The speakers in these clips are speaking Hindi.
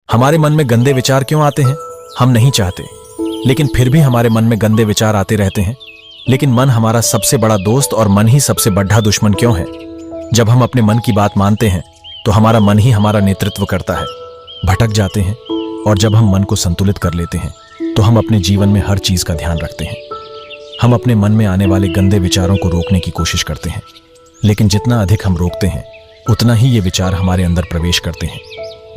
हमारे मन में गंदे विचार क्यों आते हैं? हम नहीं चाहते, लेकिन फिर भी हमारे मन में गंदे विचार आते रहते हैं। लेकिन मन हमारा सबसे बड़ा दोस्त और मन ही सबसे बड़ा दुश्मन क्यों है? जब हम अपने मन की बात मानते हैं तो हमारा मन ही हमारा नेतृत्व करता है। भटक जाते हैं, और जब हम मन को संतुलित कर लेते हैं तो हम अपने जीवन में हर चीज का ध्यान रखते हैं। हम अपने मन में आने वाले गंदे विचारों को रोकने की कोशिश करते हैं, लेकिन जितना अधिक हम रोकते हैं उतना ही ये विचार हमारे अंदर प्रवेश करते हैं।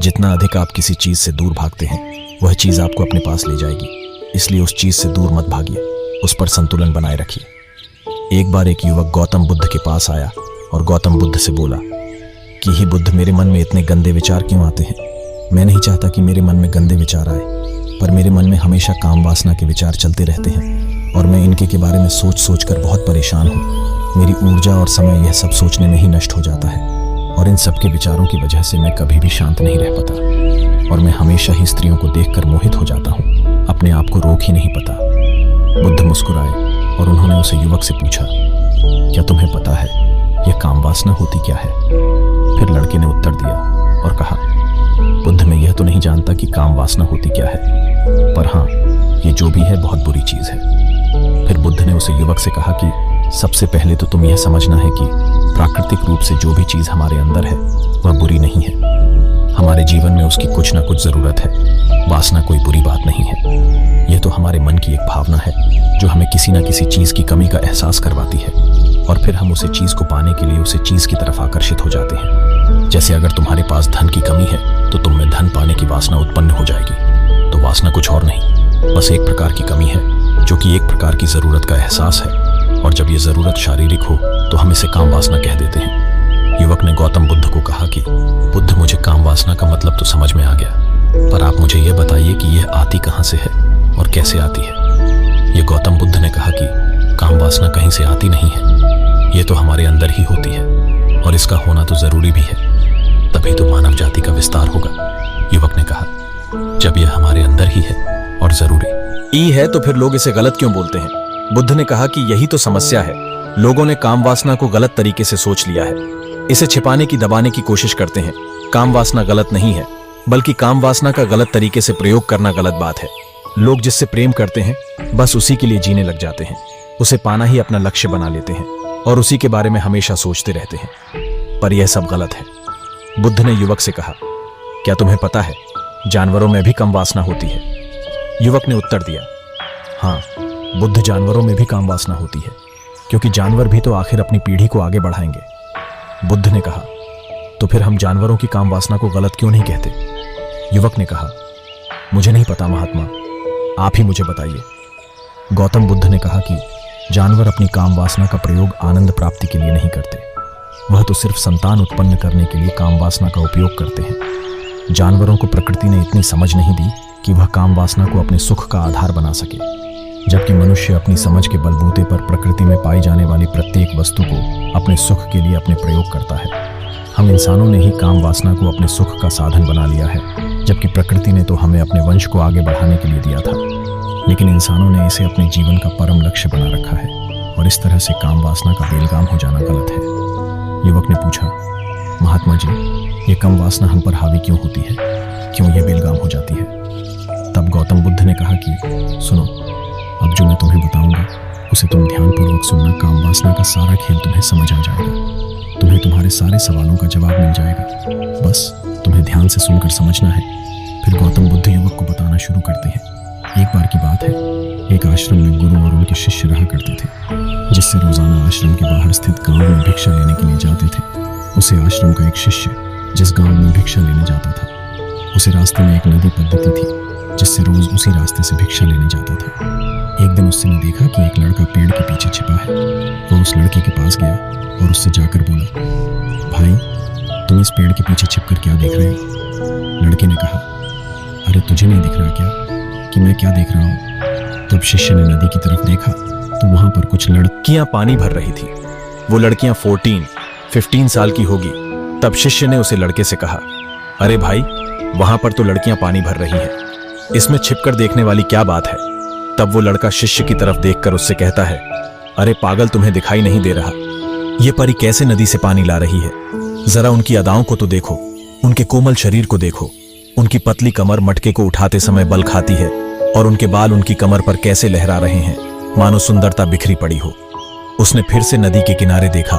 जितना अधिक आप किसी चीज से दूर भागते हैं वह चीज आपको अपने पास ले जाएगी। इसलिए उस चीज से दूर मत भागिए, उस पर संतुलन बनाए रखिए। एक बार एक युवक गौतम बुद्ध के पास आया और गौतम बुद्ध से बोला कि हे बुद्ध, मेरे मन में इतने गंदे विचार क्यों आते हैं? मैं नहीं चाहता कि मेरे मन में गंदे विचार आए, पर मेरे मन में हमेशा काम वासना के विचार चलते रहते हैं और मैं इनके बारे में सोच सोच कर बहुत परेशान हूँ। मेरी ऊर्जा और समय यह सब सोचने में ही नष्ट हो जाता है, और इन सब के विचारों की वजह से मैं कभी भी शांत नहीं रह पाता, और मैं हमेशा ही स्त्रियों को देखकर मोहित हो जाता हूँ। अपने आप को रोक ही नहीं पाता। बुद्ध मुस्कुराए और उन्होंने उसे युवक से पूछा, क्या तुम्हें पता है यह काम वासना होती क्या है? फिर लड़के ने उत्तर दिया और कहा, बुद्ध, मैं यह तो नहीं जानता कि काम वासना होती क्या है, पर हाँ, ये जो भी है बहुत बुरी चीज है। फिर बुद्ध ने उसे युवक से कहा कि सबसे पहले तो तुम यह समझना है कि प्राकृतिक रूप से जो भी चीज हमारे अंदर है वह बुरी नहीं है। हमारे जीवन में उसकी कुछ ना कुछ जरूरत है। वासना कोई बुरी बात नहीं है। यह तो हमारे मन की एक भावना है जो हमें किसी ना किसी चीज की कमी का एहसास करवाती है, और फिर हम उसे चीज को पाने के लिए उसे चीज की तरफ आकर्षित हो जाते हैं। जैसे अगर तुम्हारे पास धन की कमी है तो तुम में धन पाने की वासना उत्पन्न हो जाएगी। तो वासना कुछ और नहीं, बस एक प्रकार की कमी है जो कि एक प्रकार की जरूरत का एहसास है, और जब ये जरूरत शारीरिक हो तो हम इसे काम वासना कह देते हैं। युवक ने गौतम बुद्ध को कहा कि बुद्ध, मुझे काम वासना का मतलब तो समझ में आ गया, पर आप मुझे यह बताइए कि यह आती कहाँ से है और कैसे आती है? ये गौतम बुद्ध ने कहा कि काम वासना कहीं से आती नहीं है, ये तो हमारे अंदर ही होती है, और इसका होना तो जरूरी भी है, तभी तो मानव जाति का विस्तार होगा। युवक ने कहा, जब यह हमारे अंदर ही है और जरूरी है तो फिर लोग इसे गलत क्यों बोलते हैं? बुद्ध ने कहा कि यही तो समस्या है। लोगों ने काम वासना को गलत तरीके से सोच लिया है, इसे छिपाने की, दबाने की कोशिश करते हैं। काम वासना गलत नहीं है, बल्कि काम वासना का गलत तरीके से प्रयोग करना गलत बात है। लोग जिससे प्रेम करते हैं बस उसी के लिए जीने लग जाते हैं, उसे पाना ही अपना लक्ष्य बना लेते हैं और उसी के बारे में हमेशा सोचते रहते हैं, पर यह सब गलत है। बुद्ध ने युवक से कहा, क्या तुम्हें पता है जानवरों में भी काम वासना होती है? युवक ने उत्तर दिया, हाँ बुद्ध, जानवरों में भी काम वासना होती है, क्योंकि जानवर भी तो आखिर अपनी पीढ़ी को आगे बढ़ाएंगे। बुद्ध ने कहा, तो फिर हम जानवरों की काम वासना को गलत क्यों नहीं कहते? युवक ने कहा, मुझे नहीं पता महात्मा, आप ही मुझे बताइए। गौतम बुद्ध ने कहा कि जानवर अपनी काम वासना का प्रयोग आनंद प्राप्ति के लिए नहीं करते, वह तो सिर्फ संतान उत्पन्न करने के लिए काम वासना का उपयोग करते हैं। जानवरों को प्रकृति ने इतनी समझ नहीं दी कि वह काम वासना को अपने सुख का आधार बना सके, जबकि मनुष्य अपनी समझ के बलबूते पर प्रकृति में पाई जाने वाली प्रत्येक वस्तु को अपने सुख के लिए अपने प्रयोग करता है। हम इंसानों ने ही काम वासना को अपने सुख का साधन बना लिया है, जबकि प्रकृति ने तो हमें अपने वंश को आगे बढ़ाने के लिए दिया था, लेकिन इंसानों ने इसे अपने जीवन का परम लक्ष्य बना रखा है, और इस तरह से काम वासना का बेलगाम हो जाना गलत है। युवक ने पूछा, महात्मा जी, ये काम वासना हम पर हावी क्यों होती है? क्यों ये बेलगाम हो जाती है? तब गौतम बुद्ध ने कहा कि सुनो, अब जो मैं तुम्हें बताऊंगा उसे तुम ध्यानपूर्वक सुनना। काम वासना का सारा खेल तुम्हें समझ आ जाएगा, तुम्हें तुम्हारे सारे सवालों का जवाब मिल जाएगा, बस तुम्हें ध्यान से सुनकर समझना है। फिर गौतम बुद्ध युवक को बताना शुरू करते हैं। एक बार की बात है, एक आश्रम में गुरु और उनके शिष्य रहा करते थे, जिससे रोजाना आश्रम के बाहर स्थित गांव में भिक्षा लेने के लिए जाते थे। उसे आश्रम का एक शिष्य जिस गांव में भिक्षा लेने जाता था, उसे रास्ते में एक नदी पद्धति थी जिससे रोज उसी रास्ते से भिक्षा लेने जाता था। एक दिन उसने देखा कि एक लड़का पेड़ के पीछे छिपा है। वो उस लड़के के पास गया और उससे जाकर बोला, भाई तुम इस पेड़ के पीछे छिपकर क्या देख रहे हो? लड़के ने कहा, अरे तुझे नहीं दिख रहा क्या कि मैं क्या देख रहा हूँ? तब शिष्य ने नदी की तरफ देखा तो वहां पर कुछ लड़कियां पानी भर रही थी। वो लड़कियां 14-15 साल की होगी। तब शिष्य ने उसे लड़के से कहा, अरे भाई, वहां पर तो लड़कियां पानी भर रही हैं, इसमें छिपकर देखने वाली क्या बात है? तब वो लड़का शिष्य की तरफ देखकर उससे कहता है, अरे पागल, तुम्हें दिखाई नहीं दे रहा? ये परी कैसे नदी से पानी ला रही है? जरा उनकी अदाओं को तो देखो, उनके कोमल शरीर को देखो, उनकी पतली कमर मटके को उठाते समय बल खाती है और उनके बाल उनकी कमर पर कैसे लहरा रहे हैं, मानो सुंदरता बिखरी पड़ी हो। उसने फिर से नदी के किनारे देखा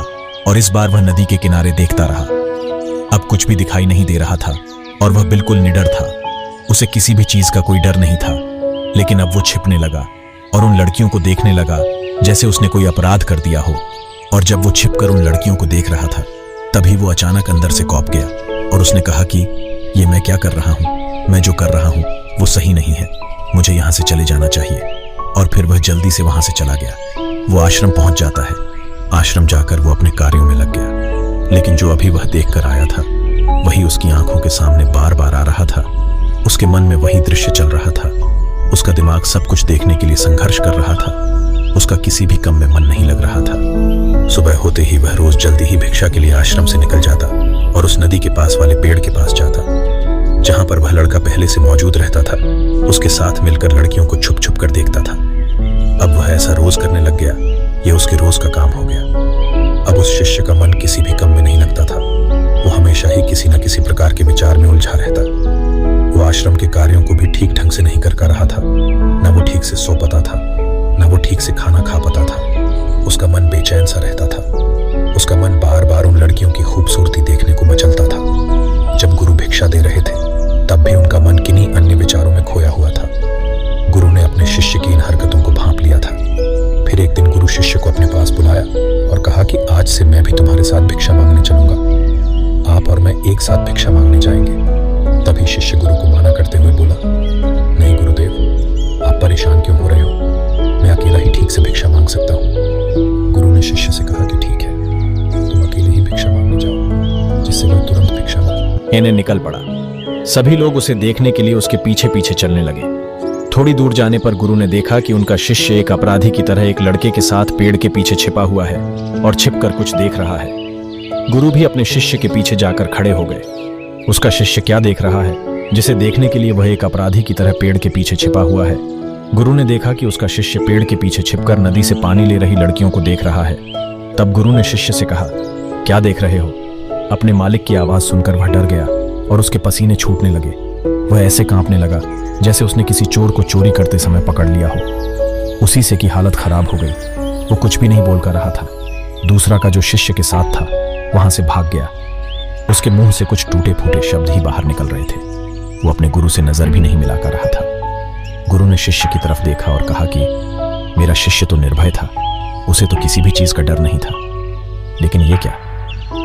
और इस बार वह नदी के किनारे देखता रहा। अब कुछ भी दिखाई नहीं दे रहा था और वह बिल्कुल निडर था। उसे किसी भी चीज का कोई डर नहीं था। लेकिन अब वो छिपने लगा और उन लड़कियों को देखने लगा जैसे उसने कोई अपराध कर दिया हो। और जब वो छिपकर उन लड़कियों को देख रहा था, तभी वो अचानक अंदर से कौंप गया और उसने कहा कि ये मैं क्या कर रहा हूं? मैं जो कर रहा हूं वो सही नहीं है, मुझे यहां से चले जाना चाहिए। और फिर वह जल्दी से वहां से चला गया। वो आश्रम पहुंच जाता है। आश्रम जाकर वो अपने कार्यों में लग गया। लेकिन जो अभी वह देख कर आया था वही उसकी आंखों के सामने बार बार आ रहा था। उसके मन में वही दृश्य चल रहा था। उसका दिमाग सब कुछ देखने के लिए संघर्ष कर रहा था। उसका किसी भी काम में मन नहीं लग रहा था। सुबह होते ही वह रोज जल्दी ही भिक्षा के लिए आश्रम से निकल जाता और उस नदी के पास वाले पेड़ के पास जाता जहां पर वह लड़का पहले से मौजूद रहता था। उसके साथ मिलकर लड़कियों को छुप छुप कर देखता था। अब वह ऐसा रोज करने लग गया। यह उसके रोज का काम हो गया। अब उस शिष्य का मन किसी भी काम में नहीं लगता था। वो हमेशा ही किसी न किसी प्रकार के विचार में उलझा रहता। वो आश्रम के कार्यों को भी ठीक ढंग से नहीं कर रहा था। न वो ठीक से सो पाता था, न वो ठीक से खाना खा पाता था। उसका मन बेचैन सा रहता था। उसका मन बार बार उन लड़कियों की खूबसूरती देखने को मचलता था। जब गुरु भिक्षा दे रहे थे तब भी उनका मन किन्हीं अन्य विचारों में खोया हुआ था। गुरु ने अपने शिष्य की इन हरकतों को भांप लिया था। फिर एक दिन गुरु शिष्य को अपने पास बुलाया और कहा कि आज से मैं भी तुम्हारे साथ भिक्षा मांगने चलूंगा। आप और मैं एक साथ भिक्षा मांगने जाएंगे। तभी शिष्य गुरु को माना करते हुए बोला, नहीं गुरुदेव, आप परेशान क्यों हो रहे हो? मैं अकेला ही ठीक से भिक्षा मांग सकता हूँ। गुरु ने शिष्य से कहा कि ठीक है, तुम अकेले ही भिक्षा मांगने जाओ। जिससे वह तुरंत भिक्षा मांगा। इन्हें निकल पड़ा। सभी लोग उसे देखने के लिए उसके पीछे पीछे चलने लगे। थोड़ी दूर जाने पर गुरु ने देखा कि उनका शिष्य एक अपराधी की तरह एक लड़के के साथ पेड़ के पीछे छिपा हुआ है और छिपकर कुछ देख रहा है। गुरु भी अपने शिष्य के पीछे जाकर खड़े हो गए। उसका शिष्य क्या देख रहा है जिसे देखने के लिए वह एक अपराधी की तरह पेड़ के पीछे छिपा हुआ है? गुरु ने देखा कि उसका शिष्य पेड़ के पीछे छिपकर नदी से पानी ले रही लड़कियों को देख रहा है। तब गुरु ने शिष्य से कहा, क्या देख रहे हो? अपने मालिक की आवाज सुनकर वह डर गया और उसके पसीने छूटने लगे। वह ऐसे कांपने लगा जैसे उसने किसी चोर को चोरी करते समय पकड़ लिया हो। उसी से की हालत खराब हो गई। वो कुछ भी नहीं बोलकर रहा था। दूसरा का जो शिष्य के साथ था वहां से भाग गया। उसके मुंह से कुछ टूटे फूटे शब्द ही बाहर निकल रहे थे। वो अपने गुरु से नजर भी नहीं मिला कर रहा था। गुरु ने शिष्य की तरफ देखा और कहा कि मेरा शिष्य तो निर्भय था, उसे तो किसी भी चीज का डर नहीं था। लेकिन ये क्या,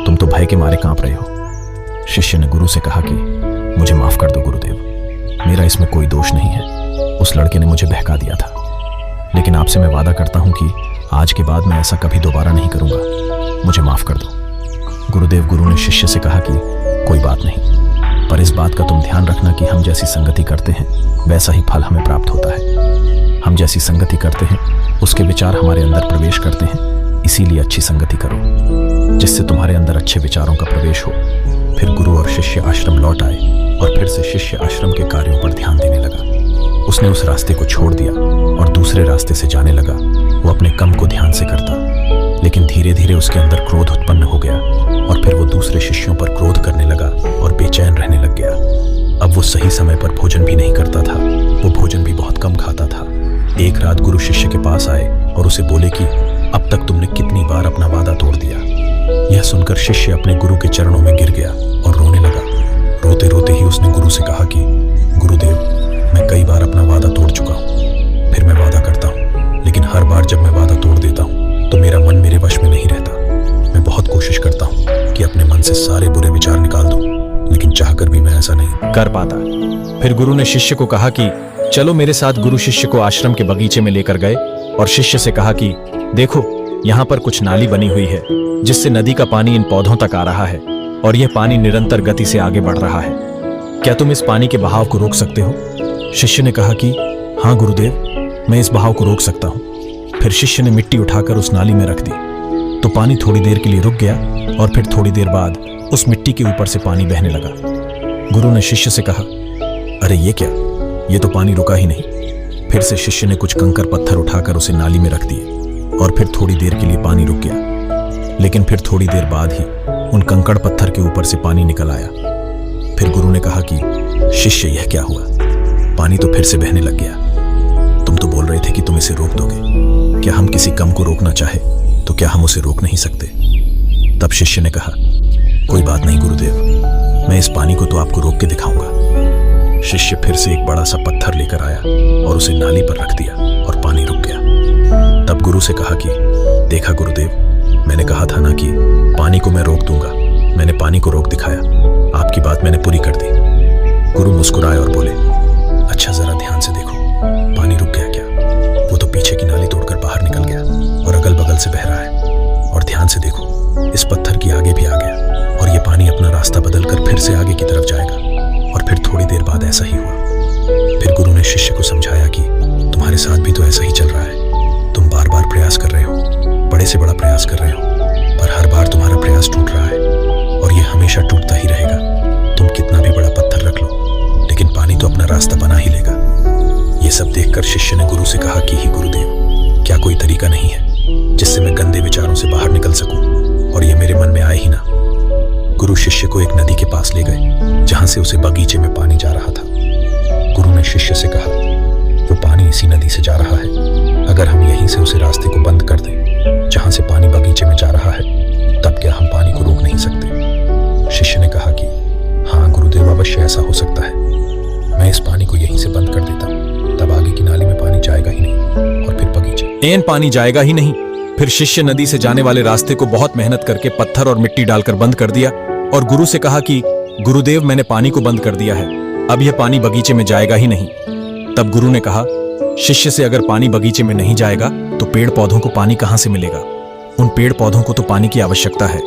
तुम तो भय के मारे कांप रहे हो। शिष्य ने गुरु से कहा कि मुझे माफ कर दो गुरुदेव, मेरा इसमें कोई दोष नहीं है। उस लड़के ने मुझे बहका दिया था। लेकिन आपसे मैं वादा करता हूं कि आज के बाद मैं ऐसा कभी दोबारा नहीं करूंगा। मुझे माफ कर दो गुरुदेव। गुरु ने शिष्य से कहा कि कोई बात नहीं, पर इस बात का तुम ध्यान रखना कि हम जैसी संगति करते हैं वैसा ही फल हमें प्राप्त होता है। हम जैसी संगति करते हैं उसके विचार हमारे अंदर प्रवेश करते हैं। इसीलिए अच्छी संगति करो जिससे तुम्हारे अंदर अच्छे विचारों का प्रवेश हो। फिर गुरु और शिष्य आश्रम लौट आए और फिर से शिष्य आश्रम के कार्यों पर ध्यान देने लगा। उसने उस रास्ते को छोड़ दिया और दूसरे रास्ते से जाने लगा। वो अपने काम को ध्यान से करता, लेकिन धीरे धीरे उसके अंदर क्रोध उत्पन्न हो गया और फिर वो दूसरे शिष्यों पर क्रोध करने लगा और बेचैन रहने लग गया। अब वो सही समय पर भोजन भी नहीं करता था। वो भोजन भी बहुत कम खाता था। एक रात गुरु शिष्य के पास आए और उसे बोले कि अब तक तुमने कितनी बार अपना वादा तोड़ दिया। यह सुनकर शिष्य अपने गुरु के चरणों में गिर गया और रोने लगा। रोते रोते ही उसने गुरु से कहा कि गुरुदेव, मैं कई बार अपना वादा तोड़ चुका हूँ। फिर मैं वादा करता हूँ, लेकिन हर बार जब मैं वादा तोड़ देता हूँ तो मेरा मन मेरे वश में नहीं रहता। मैं बहुत कोशिश करता हूँ कि अपने मन से सारे बुरे विचार निकाल दूं, लेकिन चाहकर भी मैं ऐसा नहीं कर पाता। फिर गुरु ने शिष्य को कहा कि चलो मेरे साथ। गुरु शिष्य को आश्रम के बगीचे में लेकर गए और शिष्य से कहा कि देखो, यहाँ पर कुछ नाली बनी हुई है जिससे नदी का पानी इन पौधों तक आ रहा है और यह पानी निरंतर गति से आगे बढ़ रहा है। क्या तुम इस पानी के बहाव को रोक सकते हो? शिष्य ने कहा कि हाँ गुरुदेव, मैं इस बहाव को रोक सकता हूँ। फिर शिष्य ने मिट्टी उठाकर उस नाली में रख दी तो पानी थोड़ी देर के लिए रुक गया और फिर थोड़ी देर बाद उस मिट्टी के ऊपर से पानी बहने लगा। गुरु ने शिष्य से कहा, अरे ये क्या, ये तो पानी रुका ही नहीं। फिर से शिष्य ने कुछ कंकर पत्थर उठाकर उसे नाली में रख दिए और फिर थोड़ी देर के लिए पानी रुक गया। लेकिन फिर थोड़ी देर बाद ही उन कंकड़ पत्थर के ऊपर से पानी निकल आया। फिर गुरु ने कहा कि शिष्य, यह क्या हुआ? पानी तो फिर से बहने लग गया। तुम तो बोल रहे थे कि तुम इसे रोक दोगे। क्या हम किसी कम को रोकना चाहे तो क्या हम उसे रोक नहीं सकते? तब शिष्य ने कहा, कोई बात नहीं गुरुदेव, मैं इस पानी को तो आपको रोक के दिखाऊंगा। शिष्य फिर से एक बड़ा सा पत्थर लेकर आया और उसे नाली पर रख दिया और पानी रुक गया। तब गुरु से कहा कि देखा गुरुदेव, मैंने कहा था ना कि पानी को मैं रोक दूंगा। मैंने पानी को रोक दिखाया, आपकी बात मैंने पूरी कर दी। गुरु मुस्कुराए और बोले, अच्छा जरा ध्यान से देखो, पानी रुक गया क्या? वो तो पीछे की नाली तोड़कर बाहर निकल गया और अगल बगल से बह रहा है। और ध्यान से देखो, इस पत्थर की आगे भी आ गया और ये पानी अपना रास्ता बदलकर फिर से आगे की तरफ जाएगा। और फिर थोड़ी देर बाद ऐसा ही हुआ। फिर गुरु ने शिष्य को समझाया कि तुम्हारे साथ भी तो ऐसा ही चल रहा है। तुम बार बार प्रयास कर रहे हो, बड़े से बड़ा प्रयास कर रहे हो, पर हर बार तुम्हारा प्रयास टूट रहा है और ये हमेशा टूटता ही रहेगा। तुम कितना भी बड़ा पत्थर रख लो, लेकिन पानी तो अपना रास्ता बना ही लेगा। ये सब देखकर शिष्य ने गुरु से कहा कि हे गुरुदेव, क्या कोई तरीका नहीं है जिससे मैं गंदे विचारों से बाहर निकल सकूं और ये मेरे मन में आए ही ना? गुरु शिष्य को एक नदी के पास ले गए जहां से उसे बगीचे में पानी जा रहा था। गुरु ने शिष्य से कहा, वो पानी इसी नदी से जा रहा है। अगर हम यहीं से उसे रास्ते को बंद कर दें जहां से पानी बगीचे में जा रहा है, तब क्या हम पानी को रोक नहीं सकते? शिष्य ने कहा कि हाँ गुरुदेव, अवश्य ऐसा हो सकता है। मैं इस पानी को यहीं से बंद कर देता हूँ, तब आगे की नाली में पानी जाएगा ही नहीं और फिर बगीचे पानी जाएगा ही नहीं। फिर शिष्य नदी से जाने वाले रास्ते को बहुत मेहनत करके पत्थर और मिट्टी डालकर बंद कर दिया और गुरु से कहा कि गुरुदेव, मैंने पानी को बंद कर दिया है, अब यह पानी बगीचे में जाएगा ही नहीं। तब गुरु ने कहा, शिष्य से अगर पानी बगीचे में नहीं जाएगा तो पेड़ पौधों को पानी कहां से मिलेगा? उन पेड़ पौधों को तो पानी की आवश्यकता है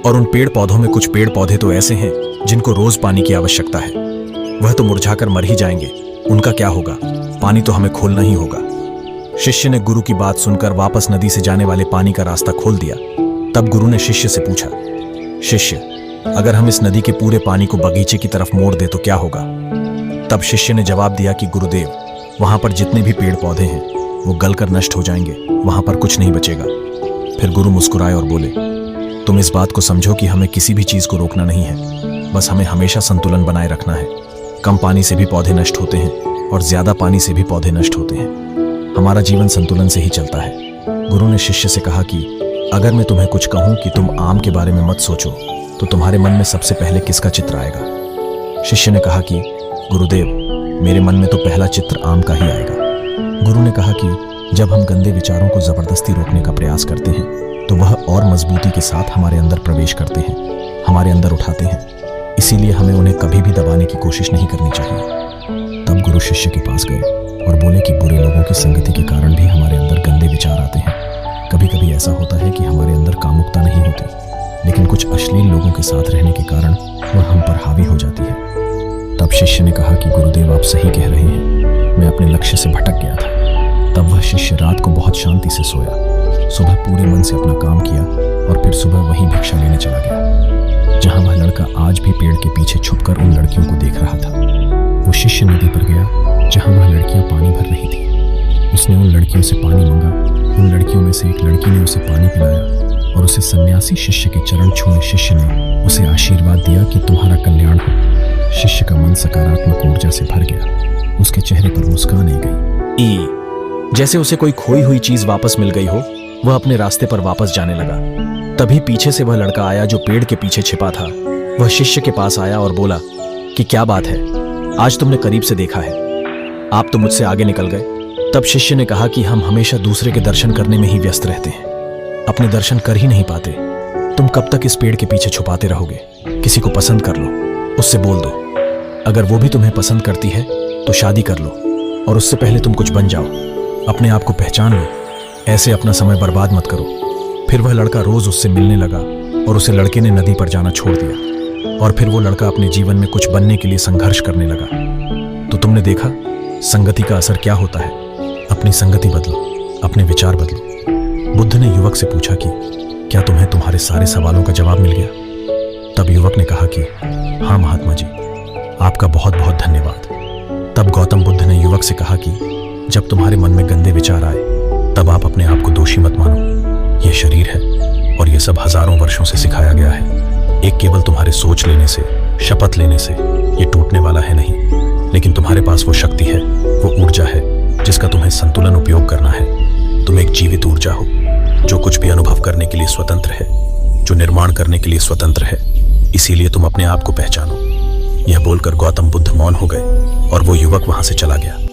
और उन पेड़ पौधों में कुछ पेड़ पौधे तो ऐसे हैं जिनको रोज पानी की आवश्यकता है। वह तो मुरझाकर मर ही जाएंगे, उनका क्या होगा? पानी तो हमें खोलना ही होगा। शिष्य ने गुरु की बात सुनकर वापस नदी से जाने वाले पानी का रास्ता खोल दिया। तब गुरु ने शिष्य से पूछा, शिष्य, अगर हम इस नदी के पूरे पानी को बगीचे की तरफ मोड़ दे तो क्या होगा? तब शिष्य ने जवाब दिया कि गुरुदेव, वहां पर जितने भी पेड़ पौधे हैं वो गलकर नष्ट हो जाएंगे, वहां पर कुछ नहीं बचेगा। फिर गुरु मुस्कुराए और बोले, तुम इस बात को समझो कि हमें किसी भी चीज को रोकना नहीं है, बस हमें हमेशा संतुलन बनाए रखना है। कम पानी से भी पौधे नष्ट होते हैं और ज्यादा पानी से भी पौधे नष्ट होते हैं। हमारा जीवन संतुलन से ही चलता है। गुरु ने शिष्य से कहा कि अगर मैं तुम्हें कुछ कहूं कि तुम आम के बारे में मत सोचो, तो तुम्हारे मन में सबसे पहले किसका चित्र आएगा? शिष्य ने कहा कि गुरुदेव, मेरे मन में तो पहला चित्र आम का ही आएगा। गुरु ने कहा कि जब हम गंदे विचारों को जबरदस्ती रोकने का प्रयास करते हैं तो वह और मजबूती के साथ हमारे अंदर प्रवेश करते हैं, हमारे अंदर उठाते हैं। इसीलिए हमें उन्हें कभी भी दबाने की कोशिश नहीं करनी चाहिए। तब गुरु शिष्य के पास गए और बोले कि बुरे लोगों की संगति के कारण भी हमारे अंदर गंदे विचार आते हैं। कभी कभी ऐसा होता है कि हमारे अंदर कामुकता नहीं होती, लेकिन कुछ अश्लील लोगों के साथ रहने के कारण वह हम पर हावी हो जाती है। तब शिष्य ने कहा कि गुरुदेव, आप सही कह रहे हैं, मैं अपने लक्ष्य से भटक गया था। तब वह शिष्य रात को बहुत शांति से सोया, सुबह पूरे मन से अपना काम किया और फिर सुबह वही भिक्षा लेने चला गया जहां वह लड़का आज भी पेड़ के पीछे छुपकर उन लड़कियों को देख रहा था। वो शिष्य नदी पर गया जहां वह लड़कियां पानी भर रही थी। उसने उन लड़कियों से पानी मांगा। उन लड़कियों में से एक लड़की ने उसे पानी पिलाया और उसे सन्यासी शिष्य के चरण छुए शिष्य ने उसे आशीर्वाद दिया कि तुम्हारा कल्याण हो। शिष्य का मन सकारात्मक ऊर्जा से भर गया, उसके चेहरे पर मुस्कान आ गई। जैसे उसे कोई खोई हुई चीज वापस मिल गई हो, वह अपने रास्ते पर वापस जाने लगा। तभी पीछे से वह लड़का आया जो पेड़ के पीछे छिपा था। वह शिष्य के पास आया और बोला कि क्या बात है, आज तुमने करीब से देखा है, आप तो मुझसे आगे निकल गए। तब शिष्य ने कहा कि हम हमेशा दूसरे के दर्शन करने में ही व्यस्त रहते हैं, अपने दर्शन कर ही नहीं पाते। तुम कब तक इस पेड़ के पीछे छुपाते रहोगे? किसी को पसंद कर लो, उससे बोल दो। अगर वो भी तुम्हें पसंद करती है तो शादी कर लो और उससे पहले तुम कुछ बन जाओ, अपने आप को पहचान लो। ऐसे अपना समय बर्बाद मत करो। फिर वह लड़का रोज उससे मिलने लगा और उसे लड़के ने नदी पर जाना छोड़ दिया और फिर वो लड़का अपने जीवन में कुछ बनने के लिए संघर्ष करने लगा। तो तुमने देखा संगति का असर क्या होता है। अपनी संगति बदलो, अपने विचार बदलो। बुद्ध ने युवक से पूछा कि क्या तुम्हें तुम्हारे सारे सवालों का जवाब मिल गया? तब युवक ने कहा कि हाँ महात्मा जी, आपका बहुत बहुत धन्यवाद। तब गौतम बुद्ध ने युवक से कहा कि जब तुम्हारे मन में गंदे विचार आए तब आप अपने आप को दोषी मत मानो। यह शरीर है और यह सब हजारों वर्षों से सिखाया गया है। एक केवल तुम्हारे सोच लेने से शपथ लेने से ये टूटने वाला है नहीं, लेकिन तुम्हारे पास वो शक्ति है, वो ऊर्जा है जिसका तुम्हें संतुलन उपयोग करना है। तुम एक जीवित ऊर्जा हो जो कुछ भी अनुभव करने के लिए स्वतंत्र है, जो निर्माण करने के लिए स्वतंत्र है। इसीलिए तुम अपने आप को पहचानो। यह बोलकर गौतम बुद्ध मौन हो गए और वो युवक वहां से चला गया।